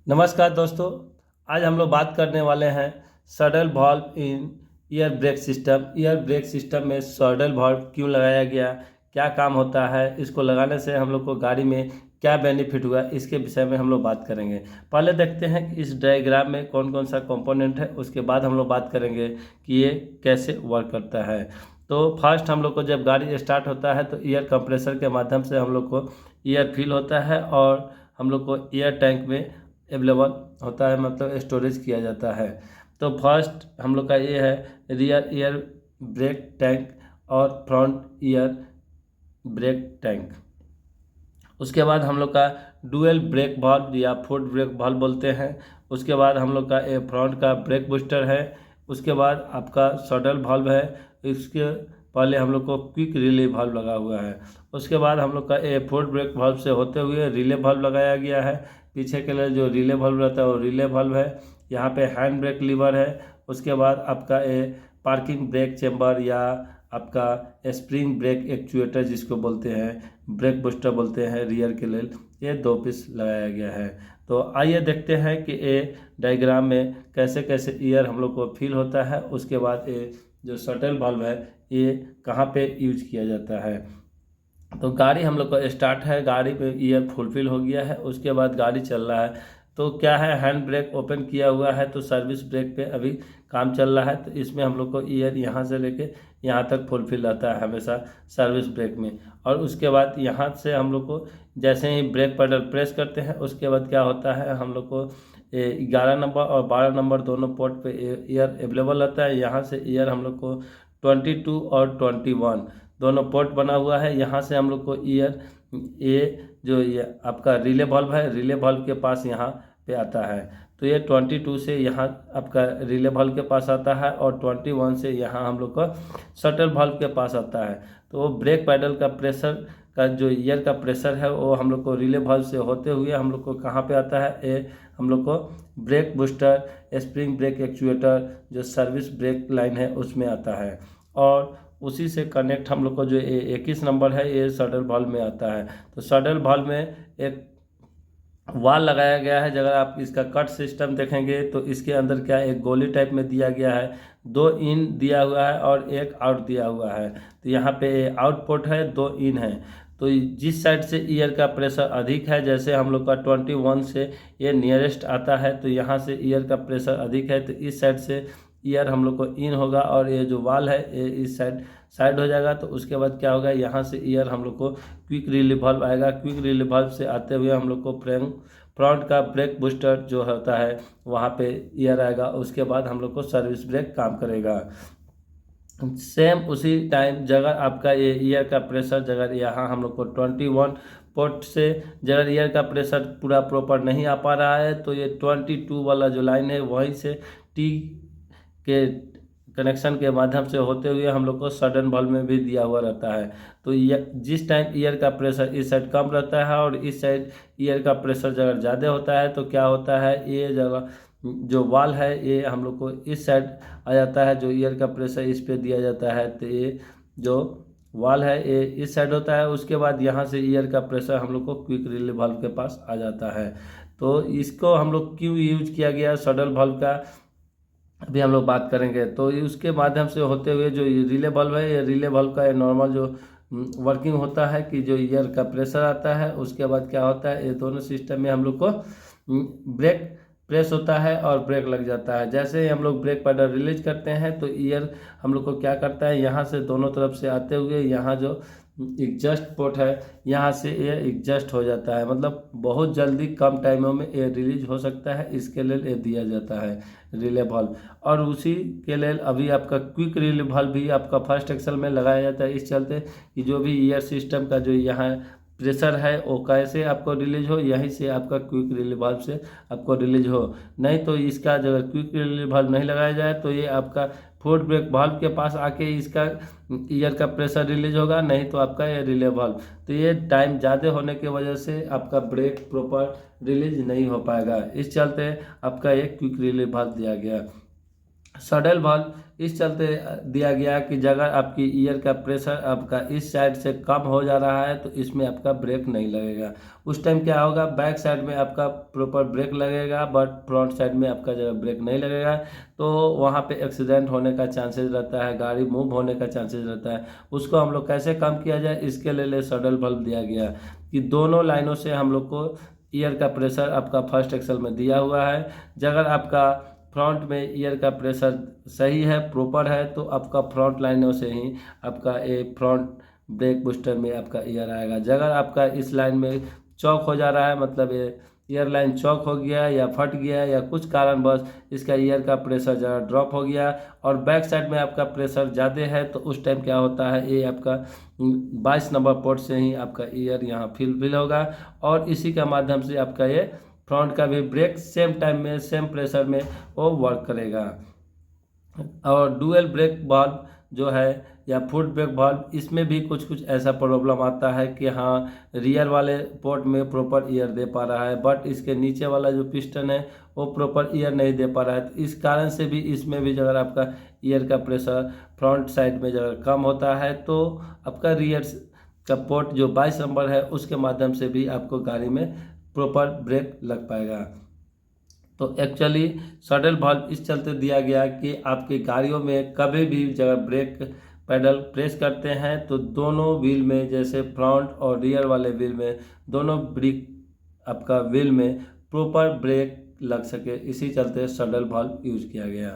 नमस्कार दोस्तों। आज हम लोग बात करने वाले हैं सडल valve in air brake system. Air brake system में सडल वॉल्व क्यों लगाया गया, क्या काम होता है, इसको लगाने से हम लोग को गाड़ी में क्या बेनिफिट हुआ, इसके विषय में हम लोग बात करेंगे। पहले देखते हैं कि इस डायग्राम में कौन कौन सा कंपोनेंट है, उसके बाद हम लोग बात करेंगे कि ये कैसे वर्क करता है। तो फर्स्ट हम लोग को जब गाड़ी स्टार्ट होता है तो एयर कंप्रेसर के माध्यम से हम लोग को एयर फिल होता है और हम लोग को एयर टैंक में अवेलेबल होता है, मतलब स्टोरेज किया जाता है। तो फर्स्ट हम लोग का ये है रियर ईयर ब्रेक टैंक और फ्रंट ईयर ब्रेक टैंक। उसके बाद हम लोग का डुअल ब्रेक वाल्व या फुट ब्रेक वाल्व बोलते हैं। उसके बाद हम लोग का ए फ्रंट का ब्रेक बूस्टर है। उसके बाद आपका सडल वाल्व है। इसके पहले हम लोग को क्विक रिले वाल्व लगा हुआ है। उसके बाद हम लोग का ए फुट ब्रेक वाल्व से होते हुए रिले वाल्व लगाया गया है। पीछे के लिए जो रिले वाल्व रहता है वो रिले वाल्व है। यहाँ पे हैंड ब्रेक लीवर है। उसके बाद आपका ए पार्किंग ब्रेक चेम्बर या आपका स्प्रिंग ब्रेक एक्चुएटर जिसको बोलते हैं, ब्रेक बूस्टर बोलते हैं रियर के लिए, ये 2 पीस लगाया गया है। तो आइए देखते हैं कि ये डायग्राम में कैसे कैसे ईयर हम लोग को फील होता है। उसके बाद ये जो शटल वाल्व है ये कहाँ पे यूज किया जाता है। तो गाड़ी हम लोग का स्टार्ट है, गाड़ी पे ईयर फुलफिल हो गया है। उसके बाद गाड़ी चल रहा है तो क्या है, हैंड ब्रेक ओपन किया हुआ है तो सर्विस ब्रेक पे अभी काम चल रहा है। तो इसमें हम लोग को ईयर यहाँ से लेके यहाँ तक फुलफिल रहता है हमेशा सर्विस ब्रेक में। और उसके बाद यहाँ से हम लोग को जैसे ही ब्रेक पेडल प्रेस करते हैं उसके बाद क्या होता है, हम लोग को 11 नंबर और 12 नंबर दोनों पोर्ट पे ईयर अवेलेबल रहता है। यहाँ से ईयर हम लोग को 22 और 21 दोनों पोर्ट बना हुआ है। यहाँ से हम लोग को ईयर ये जो ये आपका रिले वाल्व है, रिले वाल्व के पास यहाँ पे आता है। तो ये 22 से यहाँ आपका रिले वाल्व के पास आता है और 21 से यहाँ हम लोग का शटल वाल्व के पास आता है। तो वो ब्रेक पैडल का प्रेशर का जो ईयर का प्रेशर है वो हम लोग को रिले वाल्व से होते हुए हम लोग को कहाँ पे आता है, ये हम लोग को brake booster spring brake actuator जो सर्विस ब्रेक लाइन है उसमें आता है। और उसी से कनेक्ट हम लोग को जो 21 नंबर है ये सडल वाल्व में आता है। तो सडल वाल्व में एक वाल लगाया गया है। अगर आप इसका कट सिस्टम देखेंगे तो इसके अंदर क्या है, एक गोली टाइप में दिया गया है, 2 इन दिया हुआ है और एक आउट दिया हुआ है। तो यहाँ पे आउटपुट है, 2 इन है। तो जिस साइड से ईयर का प्रेशर अधिक है, जैसे हम लोग का 21 से ये नियरेस्ट आता है तो यहाँ से ईयर का प्रेशर अधिक है तो इस साइड से ईयर हम लोग को इन होगा और ये जो वाल है ये इस साइड साइड हो जाएगा। तो उसके बाद क्या होगा, यहाँ से ईयर हम लोग को क्विक रिलीफ वाल्व आएगा। क्विक रिलीफ वाल्व से आते हुए हम लोग को फ्रंट का ब्रेक बूस्टर जो होता है वहाँ पे ईयर आएगा। उसके बाद हम लोग को सर्विस ब्रेक काम करेगा। सेम उसी टाइम जगह आपका ये ईयर का प्रेशर जगह यहाँ हम लोग को 21 पोर्ट से जगह ईयर का प्रेशर पूरा प्रॉपर नहीं आ पा रहा है तो ये 22 वाला जो लाइन है वहीं से टी के कनेक्शन के माध्यम से होते हुए हम लोग को सडन वाल्व में भी दिया हुआ रहता है। तो जिस टाइम ईयर का प्रेशर इस साइड कम रहता है और इस साइड ईयर का प्रेशर जगह ज़्यादा होता है तो क्या होता है, ये जगह जो वाल है ये हम लोग को इस साइड आ जाता है, जो ईयर का प्रेशर इस पे दिया जाता है। तो ये जो वाल है ये इस साइड होता है। उसके बाद यहाँ से ईयर का प्रेशर हम लोग को क्विक रिलीफ वाल्व के पास आ जाता है। तो इसको हम लोग क्यों यूज किया गया सडल वाल्व का अभी हम लोग बात करेंगे। तो ये उसके माध्यम से होते हुए जो ये रिले वाल्व है, ये रिले वाल्व का ये नॉर्मल जो वर्किंग होता है कि जो ईयर का प्रेशर आता है उसके बाद क्या होता है, ये दोनों सिस्टम में हम लोग को ब्रेक प्रेस होता है और ब्रेक लग जाता है। जैसे ही हम लोग ब्रेक पैडल रिलीज करते हैं तो ईयर हम लोग को क्या करता है, यहाँ से दोनों तरफ से आते हुए यहाँ जो एग्जस्ट पोर्ट है यहाँ से ये एग्जस्ट हो जाता है, मतलब बहुत जल्दी कम टाइमों में ये रिलीज हो सकता है। इसके लिए ये दिया जाता है रिले वाल्व। और उसी के लिए अभी आपका क्विक रिले वाल्व भी आपका फर्स्ट एक्सल में लगाया जाता है, इस चलते कि जो भी ईयर सिस्टम का जो यहाँ प्रेशर है वो कैसे आपको रिलीज हो, यहीं से आपका क्विक रिलीफ वाल्व से आपको रिलीज हो। नहीं तो इसका जब क्विक रिलीफ वाल्व नहीं लगाया जाए तो ये आपका फुट ब्रेक वाल्व के पास आके इसका ईयर का प्रेशर रिलीज होगा, नहीं तो आपका ये रिले वाल्व। तो ये टाइम ज़्यादा होने की वजह से आपका ब्रेक प्रॉपर रिलीज नहीं हो पाएगा, इस चलते आपका एक क्विक रिलीफ वाल्व दिया गया। सडल वाल्व इस चलते दिया गया कि अगर आपकी ईयर का प्रेशर आपका इस साइड से कम हो जा रहा है तो इसमें आपका ब्रेक नहीं लगेगा। उस टाइम क्या होगा, बैक साइड में आपका प्रॉपर ब्रेक लगेगा बट फ्रंट साइड में आपका जगह ब्रेक नहीं लगेगा, तो वहाँ पे एक्सीडेंट होने का चांसेस रहता है, गाड़ी मूव होने का चांसेस रहता है। उसको हम लोग कैसे कम किया जाए, इसके लिए सडल वाल्व दिया गया कि दोनों लाइनों से हम लोग को ईयर का प्रेशर आपका फर्स्ट एक्सल में दिया हुआ है। अगर आपका फ्रंट में ईयर का प्रेशर सही है, प्रॉपर है, तो आपका फ्रंट लाइनों से ही आपका ये फ्रंट ब्रेक बूस्टर में आपका ईयर आएगा। अगर आपका इस लाइन में चौक हो जा रहा है, मतलब ये ईयर लाइन चौक हो गया या फट गया या कुछ कारणवश इसका ईयर का प्रेशर ज़रा ड्रॉप हो गया और बैक साइड में आपका प्रेशर ज़्यादा है, तो उस टाइम क्या होता है, ये आपका 22 नंबर पोर्ट से ही आपका ईयर यहाँ फिल होगा और इसी के माध्यम से आपका ये फ्रंट का भी ब्रेक सेम टाइम में सेम प्रेशर में वो वर्क करेगा। और डुअल ब्रेक वाल्व जो है या फुट ब्रेक वाल्व, इसमें भी कुछ कुछ ऐसा प्रॉब्लम आता है कि हाँ रियर वाले पोर्ट में प्रॉपर ईयर दे पा रहा है बट इसके नीचे वाला जो पिस्टन है वो प्रॉपर ईयर नहीं दे पा रहा है, तो इस कारण से भी इसमें भी अगर आपका ईयर का प्रेशर फ्रंट साइड में अगर कम होता है तो आपका रियर का पोर्ट जो 22 नंबर है उसके माध्यम से भी आपको गाड़ी में प्रॉपर ब्रेक लग पाएगा। तो एक्चुअली सडल वाल्व इस चलते दिया गया कि आपकी गाड़ियों में कभी भी जब ब्रेक पैडल प्रेस करते हैं तो दोनों व्हील में, जैसे फ्रंट और रियर वाले व्हील में, दोनों ब्रेक आपका व्हील में प्रॉपर ब्रेक लग सके, इसी चलते सडल वाल्व यूज किया गया।